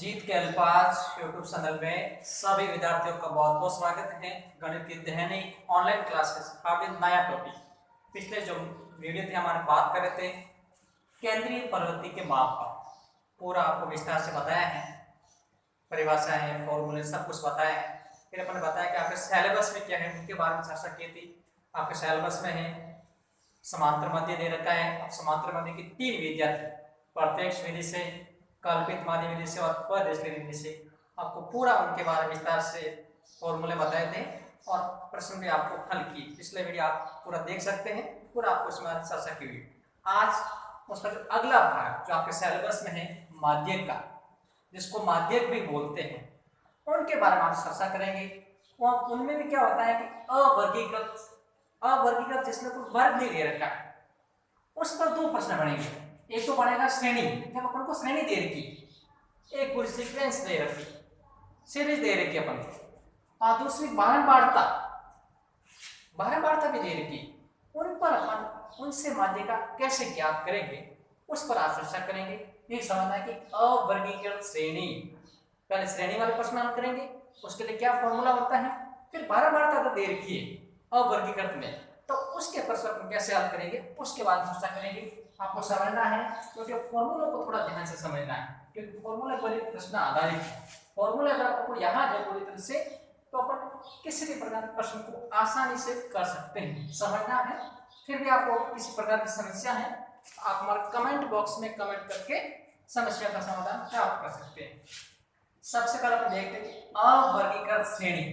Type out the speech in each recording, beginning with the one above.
जीत के अल्फाज YouTube channel में सभी विद्यार्थियों का बहुत बहुत स्वागत है। गणित की दैनिक ऑनलाइन क्लासेस काफी नया टॉपिक। पिछले जो वीडियो थे हमारे बात कर रहे थे केंद्रीय प्रवृत्ति के माप का, पूरा आपको विस्तार से बताया है, परिभाषाएं फॉर्मूले सब कुछ बताया है। फिर अपन ने बताया कि आपके सिलेबस में क्या है उनके बारे में चर्चा की थी। आपके सिलेबस में है समांतर मध्य दे रखा है। अब समांतर मध्य की 3 विधियां थी, प्रत्यक्ष विधि से, कल्पित माध्य विधि से और परदेशीय विधि से। आपको पूरा उनके बारे में विस्तार से फॉर्मूले बताए थे और प्रश्न भी आपको हल की। पिछले वीडियो आप पूरा देख सकते हैं, पूरा आपको इसमें चर्चा की हुई। आज उसका जो अगला भाग जो आपके सिलेबस में है माध्यक का, जिसको माध्यक भी बोलते हैं, उनके बारे में आप चर्चा करेंगे। उनमें भी क्या होता है कि अवर्गीकृत जिसमें कोई वर्ग नहीं दे रखा है, उस पर 2 प्रश्न बनेंगे। एक तो बनेगा श्रेणी, जब अपन को श्रेणी दे रखी, एक पूरी सीक्वेंस दे रखी, सीरीज दे रखी अपन को, और दूसरी बारंबारता भी दे रखी। उन पर अपन उनसे माध्यिका कैसे ज्ञात करेंगे उस पर आज चर्चा करेंगे। ये समझना है कि अवर्गीकृत श्रेणी, पहले श्रेणी वाले प्रश्न हम करेंगे, उसके लिए क्या फॉर्मूला होता है, फिर बारंबारता तो दे रखी है अवर्गीकृत में, तो उसके प्रश्न अपन कैसे हल करेंगे उसके बाद चर्चा करेंगे। आपको समझना है क्योंकि फॉर्मूलों को थोड़ा ध्यान से समझना है, क्योंकि फॉर्मूले पर प्रश्न आधारित है। फॉर्मूले अगर आपको यहाँ है पूरी तरह से, तो अपन किसी भी प्रकार के प्रश्न को आसानी से कर सकते हैं। समझना है। फिर भी आपको किसी प्रकार की समस्या है, आप हमारे कमेंट बॉक्स में कमेंट करके समस्या का समाधान प्राप्त कर सकते हैं। सबसे पहले अपन देखते हैं कि अवर्गीकृत श्रेणी।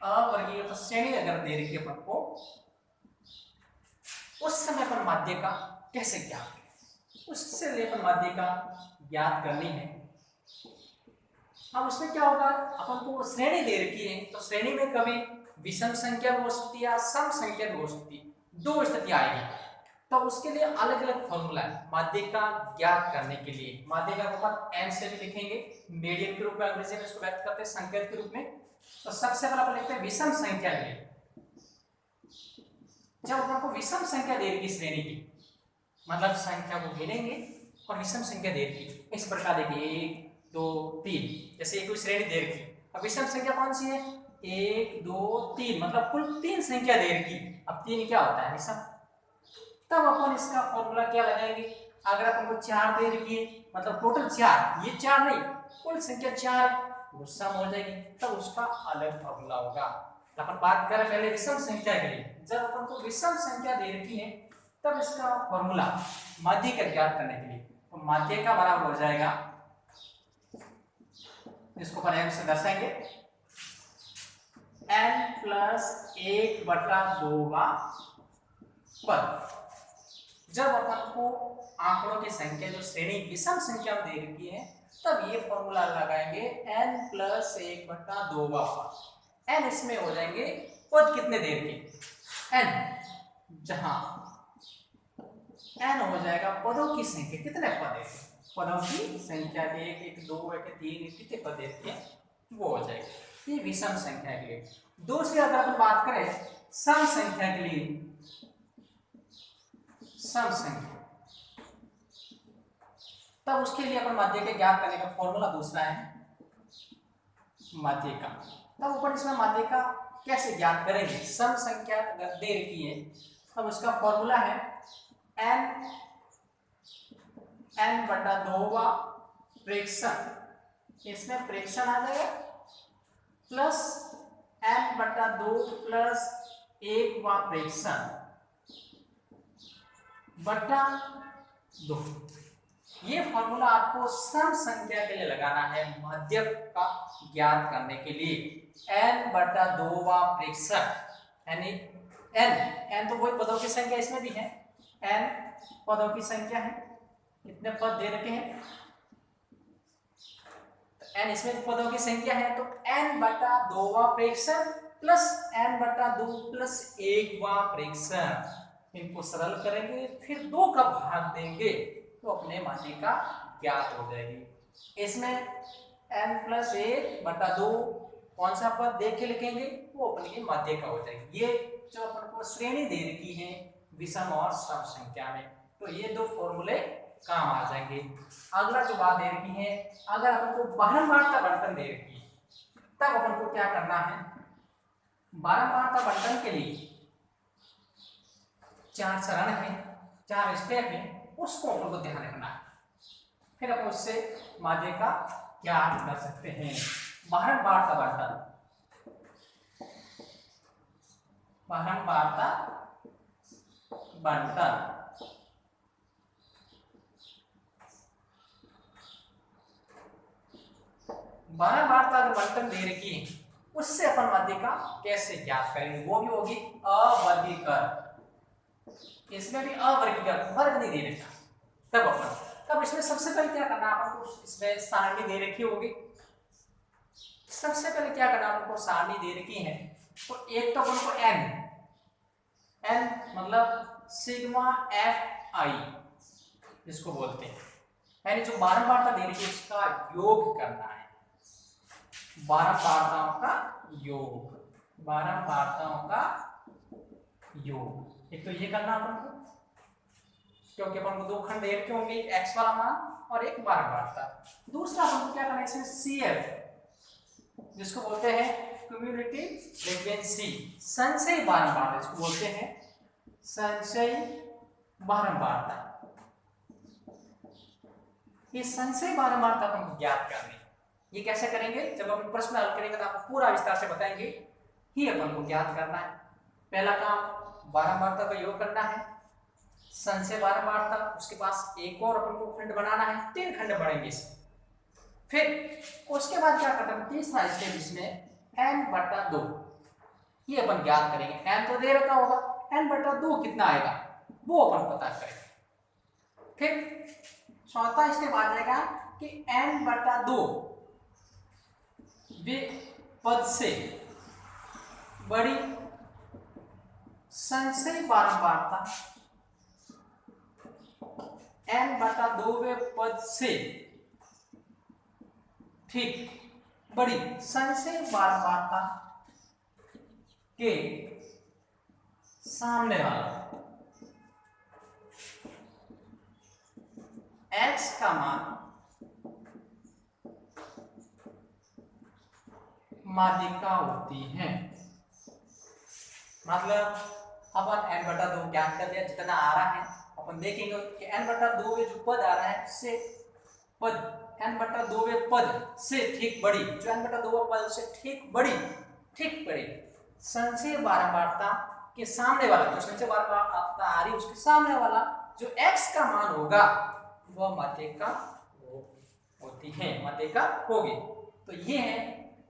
अवर्गीकृत श्रेणी अगर दे रखी है अपन को, उस समय पर माध्यिका कैसे ज्ञात करें, उससे लिए अपन माध्यिका ज्ञात करनी है। अब उसमें क्या होगा, अपन को श्रेणी दे रखी है, तो श्रेणी में कभी विषम संख्या भी हो सकती है या सम संख्या भी हो सकती है, 2 स्थिति आएगी। तो उसके लिए अलग अलग फॉर्मूला है माध्यिका ज्ञात करने के लिए। माध्यिका को अपन m से भी लिखेंगे, मीडियन के रूप में अंग्रेजी में इसको व्यक्त करते हैं संकेत के रूप में। तो सबसे पहले अपन लिखते हैं विषम संख्या के लिए। जब अपन को विषम संख्या दे रखी श्रेणी की, मतलब संख्या को गिनेंगे और विषम संख्या दे रखी, इस प्रकार देखिए 1 2 3, जैसे कोई श्रेणी दे रखी। अब विषम संख्या कौन सी है, 1 2 3, मतलब कुल 3 संख्या दे रखी। अब 3 क्या होता है, विषम। तब अपन इसका फॉर्मूला क्या लगाएंगे, अगर अपन को 4 दे रखी है, मतलब टोटल 4, ये 4 नहीं, कुल संख्या 4 वो सम हो जाएगी, तब उसका अलग फॉर्मूला होगा। अपन बात करें पहले विषम संख्या के लिए। जब अपन को विषम संख्या दे रखी है, तब इसका फॉर्मूला माध्यिका ज्ञात करने के लिए, तो माध्यिका बराबर हो जाएगा, इसको अपन m से दर्शाएंगे, n + 1/2 का पद। जब अपन को आंकड़ों की संख्या जो श्रेणी विषम संख्या में दे रखी है, तब ये फॉर्मूला लगाएंगे n + 1/2 का पद। n इसमें हो जाएंगे पद कितने देर के, n, जहां n हो जाएगा पदों की संख्या, कितने पद है, पदों की संख्या 1 1 2 1 3 कितने पद देते हैं वो हो जाएगा। ये विषम संख्या के लिए। दूसरी अगर अपन बात करें सम संख्या के लिए, सम संख्या, तब उसके लिए अपन माध्यिका ज्ञात करने का फॉर्मूला दूसरा है माध्यिका। तब ऊपर इसमें माध्यिका कैसे ज्ञात करेंगे, सम संख्या अगर दे रखी है, तब उसका फॉर्मूला है n/2 का प्रेक्षण, इसमें प्रेक्षण आ जाएगा, प्लस n/2 + 1 का प्रेक्षण बटा 2। ये फॉर्मूला आपको सम संख्या के लिए लगाना है माध्यक का ज्ञात करने के लिए। n/2 का प्रेक्षण, यानी n तो वही पदों की संख्या इसमें भी है, n पदों की संख्या है, कितने पद दे रखे हैं, तो n इसमें पदों की संख्या है, तो n/2 का प्रेक्षण प्लस n/2 + 1 का प्रेक्षण। इनको सरल करेंगे, फिर 2 का भाग देंगे, तो अपने माध्यिका ज्ञात हो जाएगी। इसमें n + 1/2 कौन सा पद देख के लिखेंगे, वो अपनी माध्यिका हो जाएगी। ये जो अपन को श्रेणी दे रखी है विषम और सम संख्या में, तो ये 2 फॉर्मूले काम आ जाएंगे। अगला जो बात दे रखी है, अगर अपन को बारंबारता बंटन दे रखी है तब अपन को क्या करना है, बारंबारता बंटन के लिए 4 चरण है, 4 स्टेप है, उसको अपन को ध्यान रखना है। फिर अपन उससे माध्य का ज्ञान कर सकते हैं। बारंबारता बंटन, बारंबारता बंटन बारंबारता अगर बंटन दे रखी है उससे अपन माध्य का कैसे ज्ञात करेंगे, वो भी होगी अवर्गीकरण। इसमें भी अवर्गीकरण, वर्ग नहीं दे रखा तब इसमें सबसे पहले क्या करना है, आपको इसमें सारणी दे रखी होगी। सबसे पहले क्या करना, आपको सारणी दे रखी है तो एक तो अपन को n मतलब सिग्मा एफ आई जिसको बोलते हैं, यानी जो बारंबारता दे रखी है उसका योग करना है। बारंबारताओं का योग, बारंबारताओं का योग, एक तो ये करना अपन को, क्योंकि अपन को 2 खंड दे रखे होंगे, एक x वाला मान और एक बारंबारता। दूसरा अपन को क्या करना है, इसमें CF जिसको बोलते हैं क्यूम्युलेटिव फ्रीक्वेंसी, संचयी बारंबारता जिसको बोलते हैं संचयी बारंबारता। ये संचयी बारंबारता अपन को ज्ञात करनी है। ये कैसे करेंगे, जब अपन प्रश्न हल करेंगे तो आपको पूरा विस्तार से बताएंगे। ही अपन को ज्ञात करना है। पहला काम बारंबारता का योग करना है, संचय बारंबारता, उसके पास एक और अपन को खंड बनाना है, 3 खंड बढ़ेंगे इसमें। फिर उसके बाद क्या करना है, तीसरा स्टेप इसमें n/2, ये अपन ज्ञात करेंगे। n तो दे रखा होगा, n/2 कितना आएगा वो अपन पता करेंगे। फिर चौथा स्टेप आ जाएगा कि n/2 वे पद से बड़ी संचयी बारंबारता, n/2 वे पद से ठीक बड़ी संचयी बारंबारता के सामने वाला x का मान माध्यिका होती है। मतलब अपन n/2 ज्ञात कर लिया, जितना आ रहा है अपन देखेंगे कि n/2 में जो पद आ रहा है उससे पद n/2 में पद से ठीक बड़ी, जो n/2 पद से ठीक बड़ी संचयी बारंबारता के सामने वाला, जो संचयी बारंबारता आ रही है उसके सामने वाला जो x का मान होगा वह माध्यिका होती है, माध्यिका होगी। तो ये है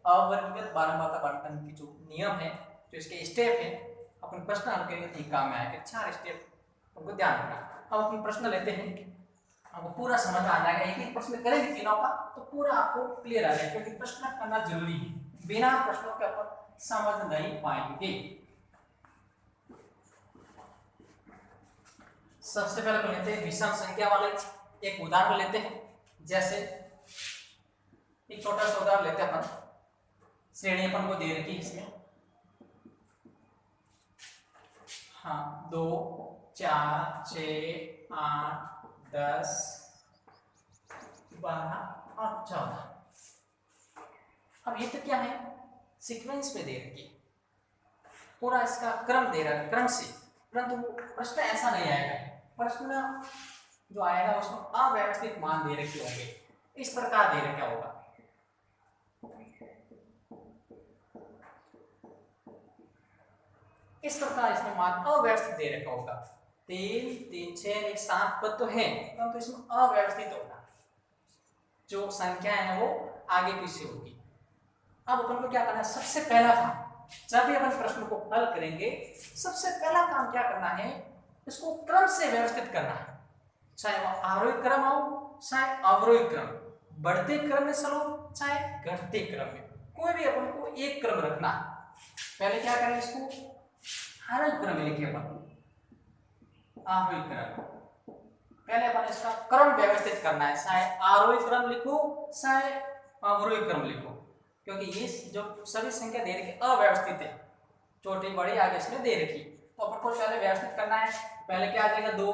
अवर्गीकृत बारंबारता बंटन की जो नियम है, जो इसके स्टेप है, अपन प्रश्न हल करेंगे तो काम में आएगा। 4 स्टेप उनको ध्यान रखना। अब अपन प्रश्न लेते हैं, आपको पूरा समझ आ जाएगा। एक प्रश्न करेंगे तीनों का तो पूरा आपको क्लियर आ जाएगा, क्योंकि प्रश्न करना जरूरी है, बिना प्रश्नों के अपन समझ नहीं पाएंगे। सबसे पहले अपन लेते हैं विषम संख्या वाले एक उदाहरण लेते हैं। जैसे एक छोटा सा उदाहरण लेते हैं अपन, श्रेणी अपन को दे रखी है इसमें, हाँ 2 4 6 8 10 12 और 14। अब ये तो क्या है, सीक्वेंस में दे रखी है, पूरा इसका क्रम दे रहा है, क्रम से, परंतु प्रश्न ऐसा नहीं आएगा। प्रश्न जो आएगा उसमें अव्यवस्थित मान दे रखे होंगे, इस प्रकार दे रखा होगा। इस प्रकार इसमें मान अव्यवस्थित दे रखा होगा। 3 3 6 1 7 पद तो है, परंतु इसमें अव्यवस्थित होगा, जो संख्या है वो आगे पीछे होगी। अब अपन को क्या करना है, सबसे पहला काम, जब भी अपन प्रश्न को हल करेंगे सबसे पहला काम क्या करना है, इसको क्रम से व्यवस्थित करना है। चाहे वो आरोही क्रम हो चाहे अवरोही क्रम, बढ़ते क्रम में चलो चाहे घटते क्रम में, कोई भी अपन को एक क्रम रखना है। पहले क्या करें, इसको आरोही क्रम में लिखे अपन, आरोही क्रम। पहले अपन इसका क्रम व्यवस्थित करना है, चाहे आरोही क्रम लिखो चाहे अवरोही क्रम लिखो, क्योंकि ये जो सभी संख्या दे रखी अव्यवस्थित है, छोटी बड़ी आगे इसमें दे रखी, तो अपन को पहले व्यवस्थित करना है। पहले क्या आ जाएगा 2,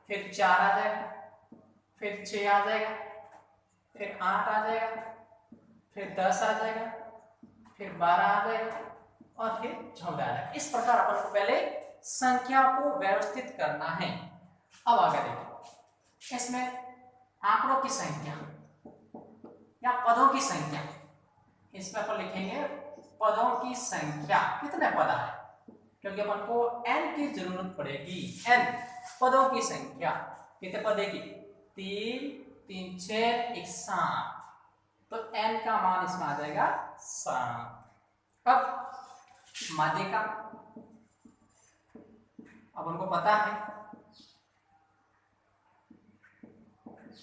फिर 4 आ जाएगा, फिर 6 आ जाएगा, फिर 8 आ जाएगा, फिर 10 आ जाएगा, फिर 12 आ जाएगा और फिर 14 आ जाएगा। इस प्रकार अपन को पहले संख्या को व्यवस्थित करना है। अब आगे देखिए, इसमें आंकड़ों की संख्या या पदों की संख्या, इसमें अपन लिखेंगे पदों की संख्या, कितने पद आए, क्योंकि अपन को n की जरूरत पड़ेगी। n पदों की संख्या, कितने पद है की 3 3 6 1 7, तो n का मान इसमें आ जाएगा 7। अब माध्य का, अब उनको पता है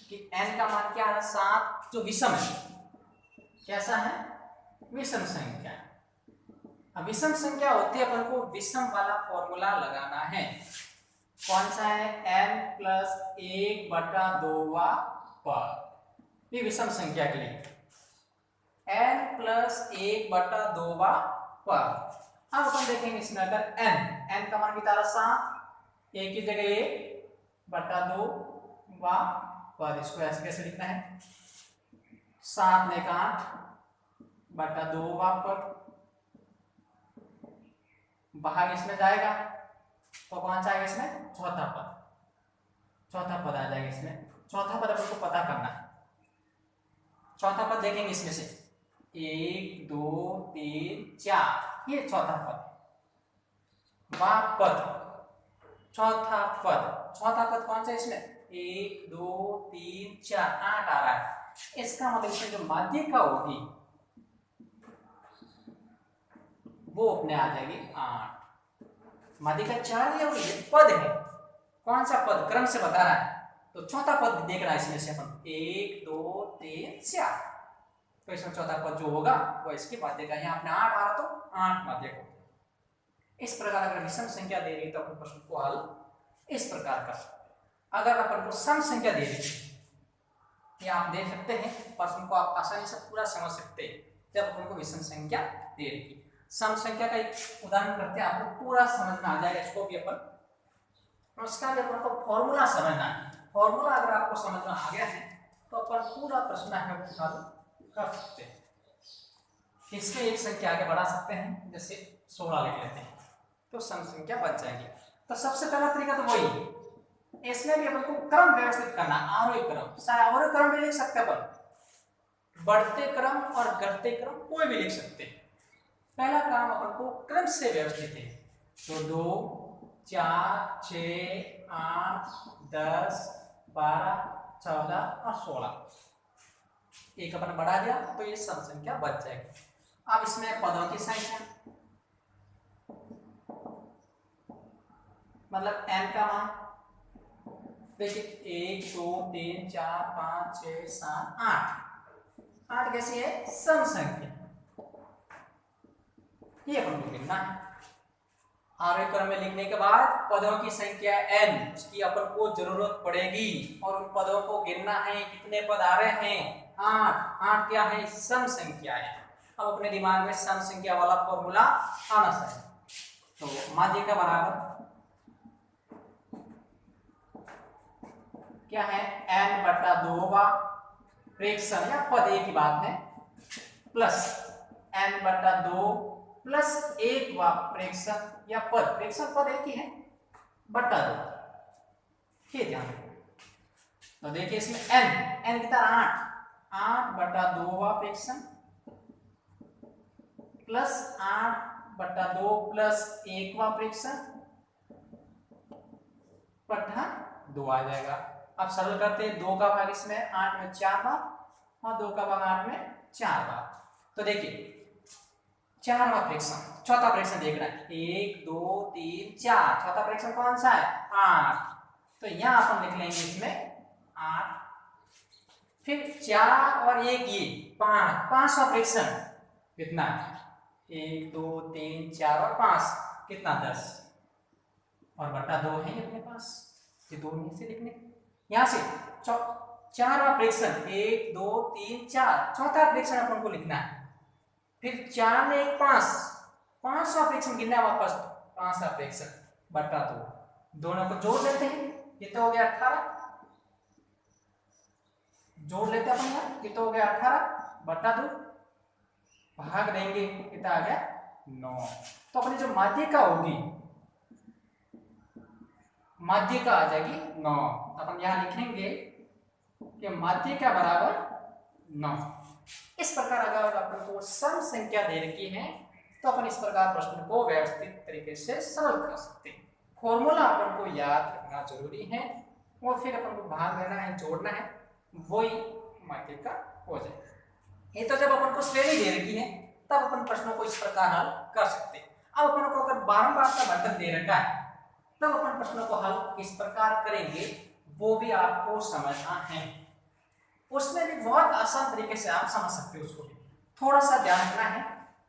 कि n का मान क्या है 7, जो विषम है, कैसा है, विषम संख्या। अब विषम संख्या होती है, अपन को विषम वाला फॉर्मूला लगाना है। कौन सा है, n प्लस 1/2 पद, ये विषम संख्या के लिए n प्लस 1/2 पद। अब अपन देखेंगे इसमें अगर n का मान कितना 7, 1 की जगह 1/2 पद, इसको ऐसे कैसे लिखना है, 7 ने 8/2 पद, भाग इसमें जाएगा तो कौन सा आएगा इसमें, चौथा पद आ जाएगा इसमें। चौथा पद अपन को पता करना है। चौथा पद देखेंगे इसमें से 1 2 3 4, ये चौथा पद। चौथा पद कौन सा है इसमें, 1 2 3 4 8 आ रहा है। इसका मतलब इसमें जो माध्य का होगी वो अपने आ जाएगी 8। माध्य का 4 या पद है, कौन सा पद क्रम से बता रहा है, तो चौथा पद देख रहा है इसमें से अपन 1 2 3 4, तो इसमें चौथा पद जो होगा वो इसके माध्य का, यहाँ अपने 8 आ रहा तो 8 माध्य को। इस प्रकार अगर विषम संख्या दे रही तो अपन प्रश्न को हल इस प्रकार कर सकते। अगर अपन को सम संख्या दे रही ये आप देख सकते हैं, प्रश्न को आप आसानी से पूरा समझ सकते हैं जब अपन को विषम संख्या दे रही। सम संख्या का एक उदाहरण करते हैं, आपको पूरा समझ में आ जाएगा। इसको भी अपन, उसका भी अपन को फॉर्मूला समझना है। फॉर्मूला अगर आपको समझ में आ गया है तो अपन पूरा प्रश्न है वो हल कर सकते हैं। इसमें एक संख्या आगे बढ़ा सकते हैं, जैसे 16 लिख लेते हैं तो सम संख्या बच जाएगी। तो सबसे पहला तरीका तो वही है, इसमें भी अपन को क्रम व्यवस्थित करना, आरोही क्रम। आरोही क्रम भी लिख सकते हैं अपन, बढ़ते क्रम और घटते क्रम कोई भी लिख सकते हैं। पहला काम अपन को क्रम से व्यवस्थित है, तो 2 4 6 8 10 12 14 और 16 एक अपन बढ़ा दिया तो ये सम संख्या बच जाएगी। अब इसमें पदों की संख्या, मतलब n का मान देखिए 1 2 3 4 5 6 7 8 कैसी है, सम संख्या, ये अपन को लिखना है। आरोही क्रम में लिखने के बाद पदों की संख्या n, उसकी अपन को जरूरत पड़ेगी और उन पदों को गिनना है, कितने पद आ रहे हैं 8 क्या है, सम संख्या है। अब अपने दिमाग में सम संख्या वाला फॉर्मूला आना चाहिए। तो माध्य का बराबर क्या है, n/2 प्रेक्षण या पद एक ही बात है, प्लस n/2 प्लस 1 प्रेक्षण या पद, प्रेक्षण पद एक ही है, बटा 2, ये ध्यान रखो। तो देखिए इसमें n कितना 8/2 प्रेक्षण प्लस 8/2 प्लस 1 प्रेक्षण बटा 2 आ जाएगा। अब सरल करते हैं, 2 का भाग इसमें 8 में 4 बार और 2 का भाग 8 में 4 बार। तो देखिए 4वां फ्रैक्शन, चौथा फ्रैक्शन देख रहा है 1 2 3 4, चौथा फ्रैक्शन कौन सा है 8, तो यहाँ अपन लिख लेंगे इसमें 8, फिर 4 और 1 ये 5, पांचवा फ्रैक्शन कितना है 1 2 3 4 और 5 कितना 10 और बटा 2 है अपने पास, ये 2 में से लिखने, यहाँ से 4वां फ्रैक्शन 1 2 3 4, चौथा फ्रैक्शन अपन को लिखना है, फिर 4 में 1 5, पांचवा फ्रैक्शन गिनना वापस, पांचवा फ्रैक्शन बटा 2, दोनों को जोड़ देते हैं, कितना हो गया 18, जोड़ लेते अपन यहाँ, कितना हो गया 18 बटा 2, भाग देंगे कितना आ गया 9। तो अपनी जो माध्यिका होगी, माध्यिका आ जाएगी 9। तो अपन यहाँ लिखेंगे कि माध्यिका बराबर 9। इस प्रकार अगर अपन को सम संख्या दे रखी है तो अपन इस प्रकार प्रश्न को व्यवस्थित तरीके से सरल कर सकते हैं। फॉर्मूला अपन को याद रखना जरूरी है और फिर अपन को भाग देना है, जोड़ना है, वही माध्यिका हो जाए। ये तो जब अपन को श्रेणी दे रखी है तब अपन प्रश्नों को इस प्रकार हल कर सकते हैं। अब अपन को अगर बारंबार का बंधन दे रखा है तब अपन प्रश्नों को हल किस प्रकार करेंगे वो भी आपको समझना है। उसमें भी बहुत आसान तरीके से आप समझ सकते हो, उसको भी थोड़ा सा ध्यान रखना है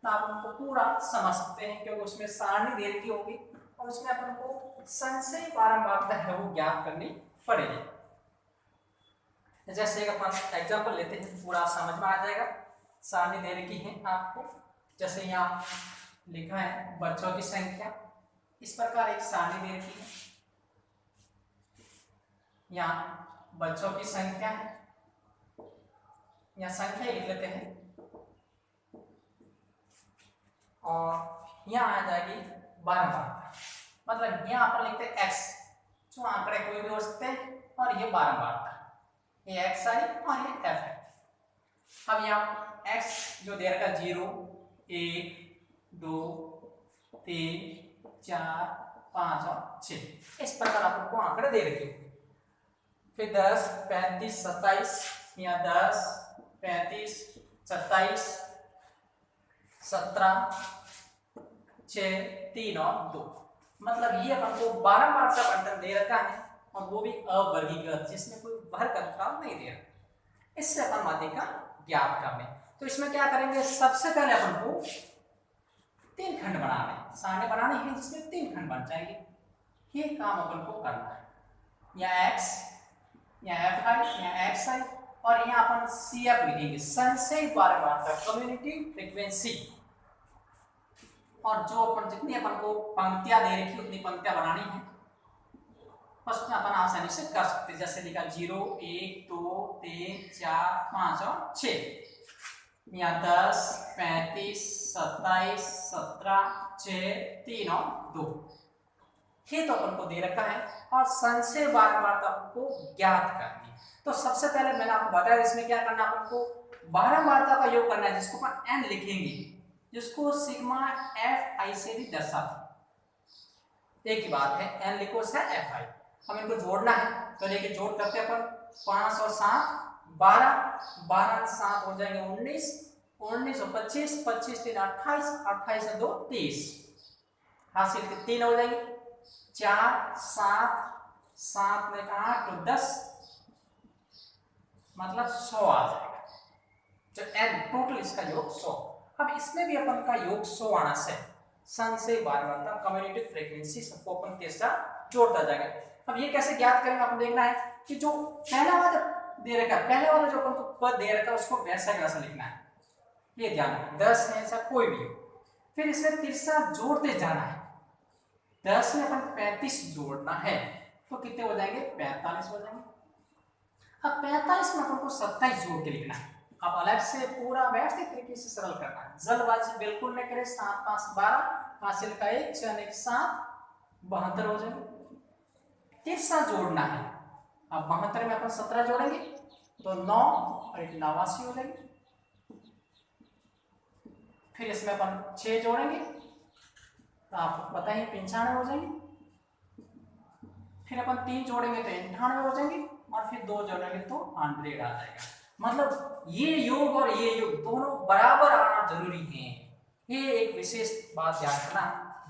तो आप उनको पूरा समझ सकते हैं, क्योंकि उसमें सारणी दे रखी होगी और उसमें अपन को संशय बारंबारता है वो ज्ञात करनी पड़ेगी। जैसे एक अपन एग्जाम्पल लेते हैं, पूरा समझ में आ जाएगा। सारणी दे रखी है आपको, जैसे यहाँ लिखा है बच्चों की संख्या, इस प्रकार एक सारणी दे रखी है। यहाँ बच्चों की संख्या है, यहाँ संख्या लिख लेते हैं और यहाँ आ जाएगी बारंबारता। मतलब यहाँ अपन लिखते हैं x, जो आंकड़े कोई भी हो सकते हैं, और ये बारंबारता, ये x आई और ये f है। अब यहाँ x जो दे रखा 0, 1, 2, 3, 4, 5 और 6, इस प्रकार आपको आंकड़े दे रखे। फिर 10, 35, 27, यहाँ 10, 35, 27, 17, 6, 3 और 2, मतलब ये अपन को बारंबार का बंटन दे रखा है और वो भी अवर्गीकृत, जिसमें कोई वर्ग अंतराल नहीं दिया। इससे अपन माध्यिका ज्ञात कर लें। तो इसमें क्या करेंगे, सबसे पहले अपन को 3 खंड बनाने, सारणी बनानी है जिसमें 3 खंड बन जाएंगे। ये काम अपन को करना है। यहाँ x, यहाँ f आई, यहाँ x आई, और यहाँ अपन CF लिखेंगे, संशय बारंबारता, कम्युनिटी फ्रीक्वेंसी। और जो अपन जितनी अपन को पंक्तियां दे रखी उतनी पंक्तियां बनानी है, फर्स्ट में अपन आसानी से कर सकते हैं। जैसे लिखा 0, 1, 2, 3, 4, 5 और 6, यहाँ 10, 35, 27, 17, 6, 3 और 2, ये तो अपन को दे रखा है। और संशय बारंबारता को ज्ञात करनी। तो सबसे पहले मैंने आपको बताया इसमें क्या करना, अपन को बारंबारता का योग करना है, जिसको अपन n लिखेंगे, जिसको सिग्मा एफ आई से भी दर्शाते। एक ही बात है, n लिखो से एफ आई। हम इनको जोड़ना है तो लेके जोड़ करते अपन 5 और 7 12, 12 7 हो जाएंगे 19, 19 और 25, 25 3 28, 28 और 2 30, हासिल के 3 हो जाएंगे, 4 7 7 में 8 तो 10, मतलब 100 आ जाएगा। तो n टोटल इसका योग 100। अब इसमें भी अपन का योग 100 आना से संशय बारंबारता, कम्युनिटी फ्रीक्वेंसी सबको अपन के साथ जोड़ता जाएगा। अब ये कैसे ज्ञात करेंगे, आपको देखना है कि जो पहला वाला दे रखा है, पहले वाला जो अपन को पद दे रखा है उसको वैसा वैसा लिखना है। ये ध्यान रखना, 10 है ऐसा कोई भी हो। फिर इसमें तिरछा जोड़ते जाना है। 10 में अपन 35 जोड़ना है तो कितने हो जाएंगे, 45 हो जाएंगे। अब 45 में अपन को 27 जोड़ के लिखना है। अब अलग से पूरा व्यवस्थित तरीके से सरल करना है, जल्दबाजी बिल्कुल नहीं करें। 7 5 12, हासिल का 1 6 1 7, 72 हो जाएंगे। तिरछा जोड़ना है। अब 72 में अपन 17 जोड़ेंगे तो 9 और 89 हो जाएंगे। फिर इसमें अपन 6 जोड़ेंगे तो आपको पता ही 95 हो जाएंगे। फिर अपन 3 जोड़ेंगे तो 98 हो जाएंगे, और फिर 2 जोड़ेंगे तो 100 आ जाएगा। मतलब ये योग और ये योग दोनों बराबर आना जरूरी है। ये एक विशेष बात याद रखना,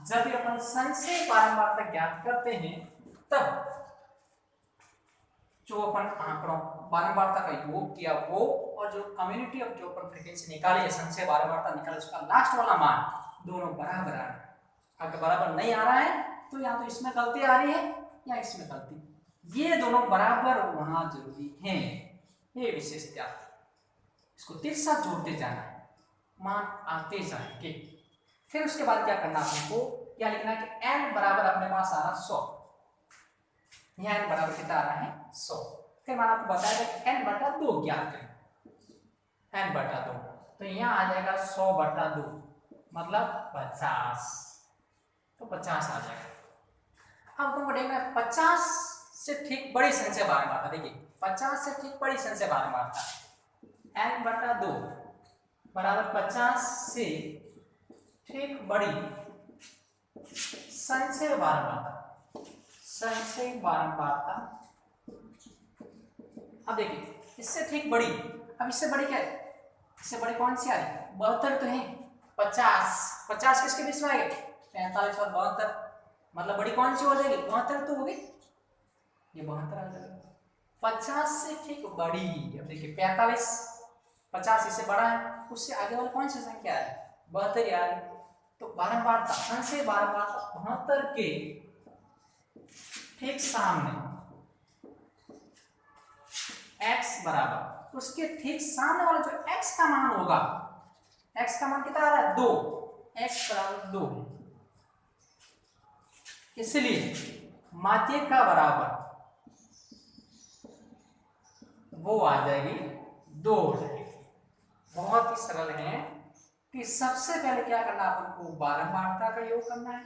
जब भी अपन संशय बारंबारता ज्ञात करते हैं तब जो अपन आंकड़ों बारंबारता का योग किया वो, और जो कम्युनिटी ऑफ जो अपन फ्रीक्वेंसी निकाली है, संशय बारंबारता निकाले, उसका लास्ट वाला मान दोनों बराबर आ रहा है। अगर बराबर नहीं आ रहा है तो या तो इसमें गलती आ रही है या इसमें गलती, ये दोनों बराबर होना जरूरी है। ये विशेष ध्यान, इसको तिरछा जोड़ते जाना है, मान आते जाएंगे। फिर उसके बाद क्या करना, आपको क्या लिखना है कि n बराबर अपने पास आ रहा 100। यहाँ n बराबर कितना आ रहा है 100। फिर मैंने आपको बताया था कि n बटा 2 ज्ञात करें, n बटा 2, तो यहाँ आ जाएगा 100 बटा 2 मतलब 50, तो 50 आ जाएगा। अब तुमको देखना है 50 से ठीक बड़ी संख्या बारे में आता, देखिए 50 से ठीक बड़ी संख्या बारे में आता है, n बटा 2 बराबर 50 से ठीक बड़ी संख्या बारंबारता, संख्या बारंबारता। अब देखिए इससे ठीक बड़ी, अब इससे बड़ी क्या है, इससे बड़ी कौन सी आ रही है, 72 तो है, 50 किसके बीच में आएगा, 45 और 72, मतलब बड़ी कौन सी हो जाएगी, 72 तो होगी, ये 72 आ जाएगा। 50 से ठीक बड़ी, अब देखिए 45, 50 इससे बड़ा है, उससे आगे वाली कौन सी संख्या है, 72 आ रही, तो बारंबारता, संख्या बारंबारता 72 के ठीक सामने x बराबर, उसके ठीक सामने वाला जो x का मान होगा, x का मान कितना आ रहा है 2, x बराबर 2, इसलिए माध्य का बराबर वो आ जाएगी 2 हो जाएगी। बहुत ही सरल है कि सबसे पहले क्या करना है, अपन को बारंबारता का योग करना है।